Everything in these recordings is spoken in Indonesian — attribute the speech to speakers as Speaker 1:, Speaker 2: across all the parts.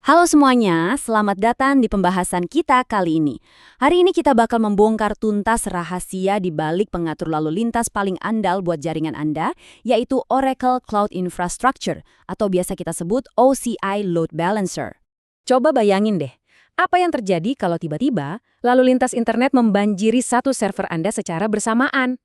Speaker 1: Halo semuanya, selamat datang di pembahasan kita kali ini. Hari ini kita bakal membongkar tuntas rahasia di balik pengatur lalu lintas paling andal buat jaringan Anda, yaitu Oracle Cloud Infrastructure, atau biasa kita sebut OCI Load Balancer. Coba bayangin deh, apa yang terjadi kalau tiba-tiba lalu lintas internet membanjiri satu server Anda secara bersamaan?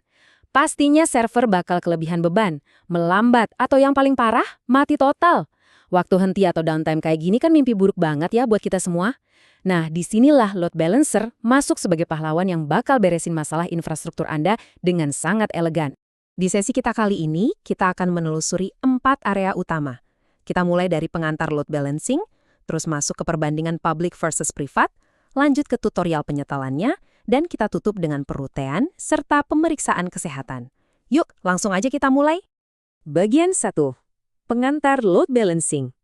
Speaker 1: Pastinya server bakal kelebihan beban, melambat, atau yang paling parah, mati total. Waktu henti atau downtime kayak gini kan mimpi buruk banget ya buat kita semua. Nah, disinilah load balancer masuk sebagai pahlawan yang bakal beresin masalah infrastruktur Anda dengan sangat elegan. Di sesi kita kali ini, kita akan menelusuri 4 area utama. Kita mulai dari pengantar load balancing, terus masuk ke perbandingan public versus privat, lanjut ke tutorial penyetalannya, dan kita tutup dengan perutean serta pemeriksaan kesehatan. Yuk, langsung aja kita mulai. Bagian 1. Pengantar load balancing.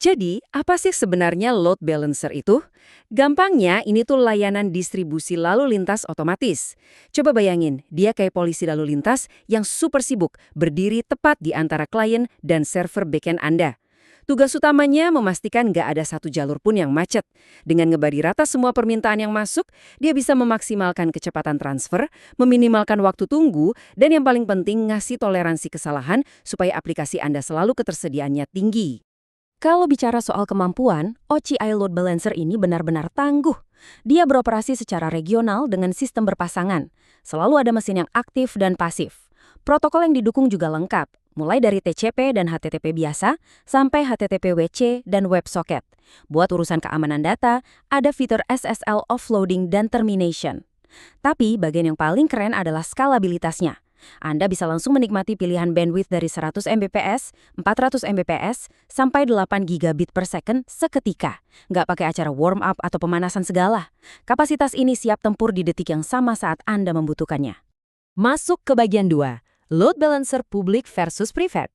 Speaker 1: Jadi, apa sih sebenarnya load balancer itu? Gampangnya, ini tuh layanan distribusi lalu lintas otomatis. Coba bayangin, dia kayak polisi lalu lintas yang super sibuk, berdiri tepat di antara klien dan server backend Anda. Tugas utamanya memastikan nggak ada satu jalur pun yang macet. Dengan ngebagi rata semua permintaan yang masuk, dia bisa memaksimalkan kecepatan transfer, meminimalkan waktu tunggu, dan yang paling penting ngasih toleransi kesalahan supaya aplikasi Anda selalu ketersediaannya tinggi. Kalau bicara soal kemampuan, OCI Load Balancer ini benar-benar tangguh. Dia beroperasi secara regional dengan sistem berpasangan. Selalu ada mesin yang aktif dan pasif. Protokol yang didukung juga lengkap, mulai dari TCP dan HTTP biasa sampai HTTP WC dan WebSocket. Buat urusan keamanan data, ada fitur SSL offloading dan termination. Tapi bagian yang paling keren adalah skalabilitasnya. Anda bisa langsung menikmati pilihan bandwidth dari 100 Mbps, 400 Mbps, sampai 8 gigabit per second seketika. Nggak pakai acara warm up atau pemanasan segala. Kapasitas ini siap tempur di detik yang sama saat Anda membutuhkannya. Masuk ke bagian 2. Load balancer publik versus privat.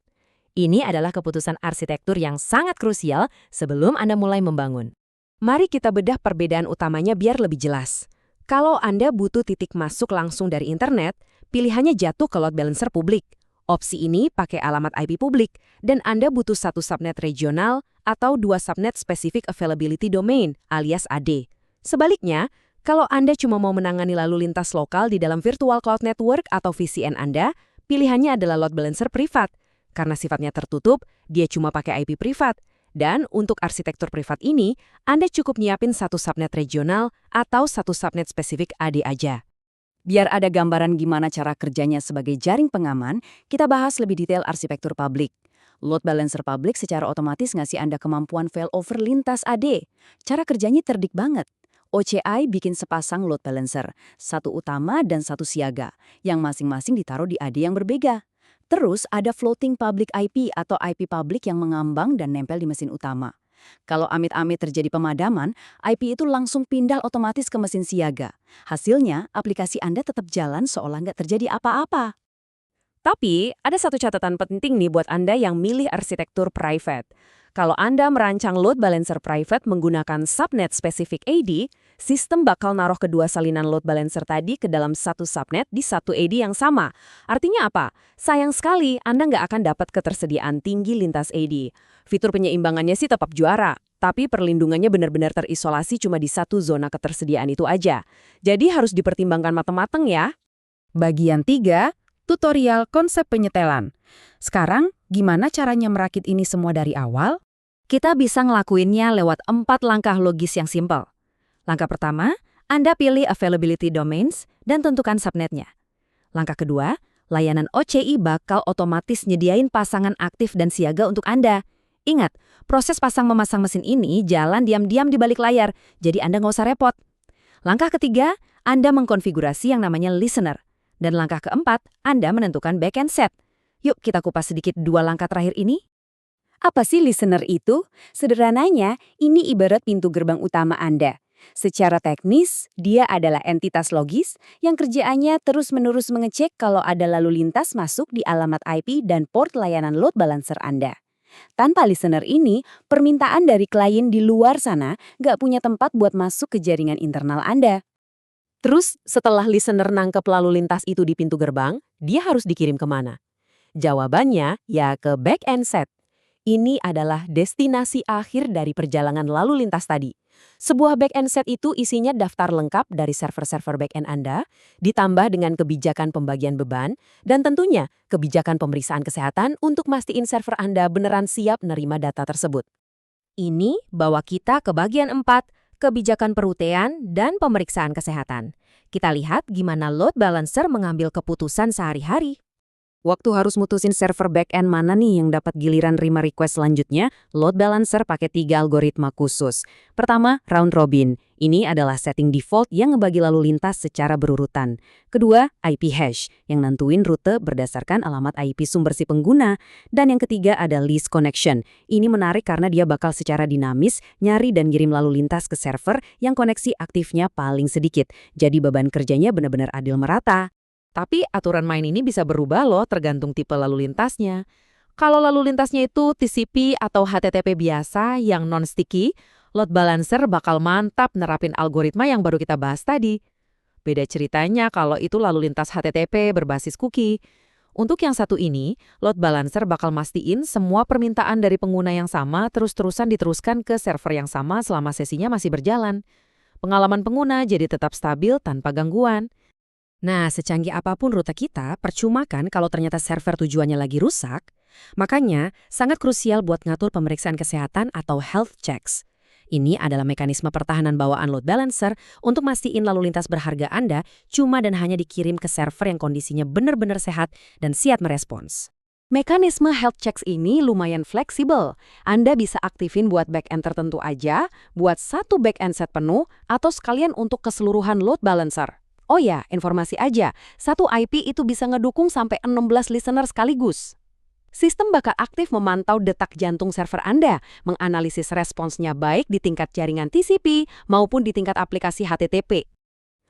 Speaker 1: Ini adalah keputusan arsitektur yang sangat krusial sebelum Anda mulai membangun. Mari kita bedah perbedaan utamanya biar lebih jelas. Kalau Anda butuh titik masuk langsung dari internet, pilihannya jatuh ke load balancer publik. Opsi ini pakai alamat IP publik, dan Anda butuh satu subnet regional atau 2 subnet specific availability domain alias AD. Sebaliknya, kalau Anda cuma mau menangani lalu lintas lokal di dalam virtual cloud network atau VCN Anda, pilihannya adalah load balancer privat. Karena sifatnya tertutup, dia cuma pakai IP privat. Dan untuk arsitektur privat ini, Anda cukup nyiapin satu subnet regional atau satu subnet spesifik AD aja. Biar ada gambaran gimana cara kerjanya sebagai jaring pengaman, kita bahas lebih detail arsitektur publik. Load balancer publik secara otomatis ngasih Anda kemampuan failover lintas AD. Cara kerjanya cerdik banget. OCI bikin sepasang load balancer, satu utama dan satu siaga, yang masing-masing ditaruh di AD yang berbeda. Terus ada floating public IP atau IP public yang mengambang dan nempel di mesin utama. Kalau amit-amit terjadi pemadaman, IP itu langsung pindah otomatis ke mesin siaga. Hasilnya, aplikasi Anda tetap jalan seolah nggak terjadi apa-apa. Tapi, ada satu catatan penting nih buat Anda yang milih arsitektur private. Kalau Anda merancang load balancer private menggunakan subnet spesifik AD, sistem bakal naruh kedua salinan load balancer tadi ke dalam satu subnet di satu AD yang sama. Artinya apa? Sayang sekali, Anda nggak akan dapat ketersediaan tinggi lintas AD. Fitur penyeimbangannya sih tetap juara, tapi perlindungannya benar-benar terisolasi cuma di satu zona ketersediaan itu aja. Jadi harus dipertimbangkan matang-matang ya. Bagian 3. Tutorial konsep penyetelan. Sekarang, gimana caranya merakit ini semua dari awal? Kita bisa ngelakuinnya lewat 4 langkah logis yang simpel. Langkah pertama, Anda pilih availability domains dan tentukan subnetnya. Langkah kedua, layanan OCI bakal otomatis nyediain pasangan aktif dan siaga untuk Anda. Ingat, proses pasang-memasang mesin ini jalan diam-diam di balik layar, jadi Anda nggak usah repot. Langkah ketiga, Anda mengkonfigurasi yang namanya listener. Dan langkah keempat, Anda menentukan backend set. Yuk kita kupas sedikit 2 langkah terakhir ini. Apa sih listener itu? Sederhananya, ini ibarat pintu gerbang utama Anda. Secara teknis, dia adalah entitas logis yang kerjaannya terus-menerus mengecek kalau ada lalu lintas masuk di alamat IP dan port layanan load balancer Anda. Tanpa listener ini, permintaan dari klien di luar sana nggak punya tempat buat masuk ke jaringan internal Anda. Terus, setelah listener nangkep lalu lintas itu di pintu gerbang, dia harus dikirim kemana? Jawabannya ya ke backend set.
Speaker 2: Ini adalah destinasi akhir dari perjalanan lalu lintas tadi. Sebuah back-end set itu isinya daftar lengkap dari server-server back-end Anda, ditambah dengan kebijakan pembagian beban, dan tentunya kebijakan pemeriksaan kesehatan untuk mastiin server Anda beneran siap nerima data tersebut.
Speaker 3: Ini bawa kita ke bagian 4, kebijakan perutean dan pemeriksaan kesehatan. Kita lihat gimana load balancer mengambil keputusan sehari-hari.
Speaker 2: Waktu harus mutusin server back-end mana nih yang dapat giliran terima request selanjutnya, load balancer pakai 3 algoritma khusus. Pertama, round robin. Ini adalah setting default yang ngebagi lalu lintas secara berurutan. Kedua, IP hash, yang nentuin rute berdasarkan alamat IP sumber si pengguna. Dan yang ketiga ada least connection. Ini menarik karena dia bakal secara dinamis nyari dan kirim lalu lintas ke server yang koneksi aktifnya paling sedikit. Jadi beban kerjanya benar-benar adil merata.
Speaker 3: Tapi aturan main ini bisa berubah loh tergantung tipe lalu lintasnya. Kalau lalu lintasnya itu TCP atau HTTP biasa yang non-sticky, load balancer bakal mantap nerapin algoritma yang baru kita bahas tadi. Beda ceritanya kalau itu lalu lintas HTTP berbasis cookie. Untuk yang satu ini, load balancer bakal mastiin semua permintaan dari pengguna yang sama terus-terusan diteruskan ke server yang sama selama sesinya masih berjalan. Pengalaman pengguna jadi tetap stabil tanpa gangguan.
Speaker 2: Nah, secanggih apapun rute kita, percuma kan kalau ternyata server tujuannya lagi rusak? Makanya, sangat krusial buat ngatur pemeriksaan kesehatan atau health checks. Ini adalah mekanisme pertahanan bawaan load balancer untuk mastiin lalu lintas berharga Anda cuma dan hanya dikirim ke server yang kondisinya benar-benar sehat dan siap merespons.
Speaker 1: Mekanisme health checks ini lumayan fleksibel. Anda bisa aktifin buat back-end tertentu aja, buat satu back-end set penuh, atau sekalian untuk keseluruhan load balancer. Oh ya, informasi aja, satu IP itu bisa ngedukung sampai 16 listener sekaligus. Sistem bakal aktif memantau detak jantung server Anda, menganalisis responsnya baik di tingkat jaringan TCP maupun di tingkat aplikasi HTTP.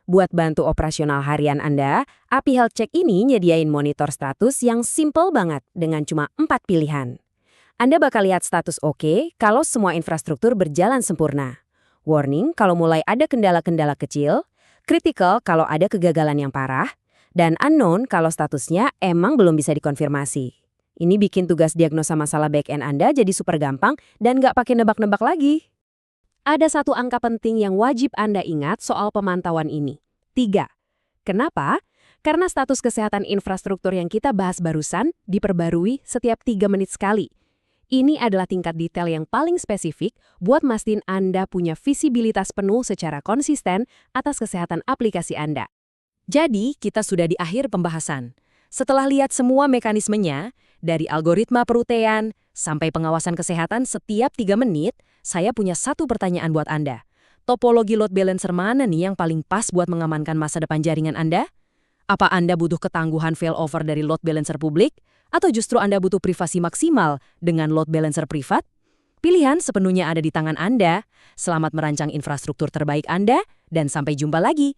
Speaker 2: Buat bantu operasional harian Anda, API Health Check ini nyediain monitor status yang simple banget dengan cuma 4 pilihan. Anda bakal lihat status oke kalau semua infrastruktur berjalan sempurna. Warning kalau mulai ada kendala-kendala kecil, critical kalau ada kegagalan yang parah, dan unknown kalau statusnya emang belum bisa dikonfirmasi. Ini bikin tugas diagnosa masalah back-end Anda jadi super gampang dan nggak pakai nebak-nebak lagi. Ada satu angka penting yang wajib Anda ingat soal pemantauan ini. 3. Kenapa? Karena status kesehatan infrastruktur yang kita bahas barusan diperbarui setiap 3 menit sekali. Ini adalah tingkat detail yang paling spesifik buat mastiin Anda punya visibilitas penuh secara konsisten atas kesehatan aplikasi Anda. Jadi, kita sudah di akhir pembahasan. Setelah lihat semua mekanismenya, dari algoritma perutean sampai pengawasan kesehatan setiap 3 menit, saya punya satu pertanyaan buat Anda. Topologi load balancer mana nih yang paling pas buat mengamankan masa depan jaringan Anda? Apa Anda butuh ketangguhan failover dari load balancer publik? Atau justru Anda butuh privasi maksimal dengan load balancer privat? Pilihan sepenuhnya ada di tangan Anda. Selamat merancang infrastruktur terbaik Anda, dan sampai jumpa lagi.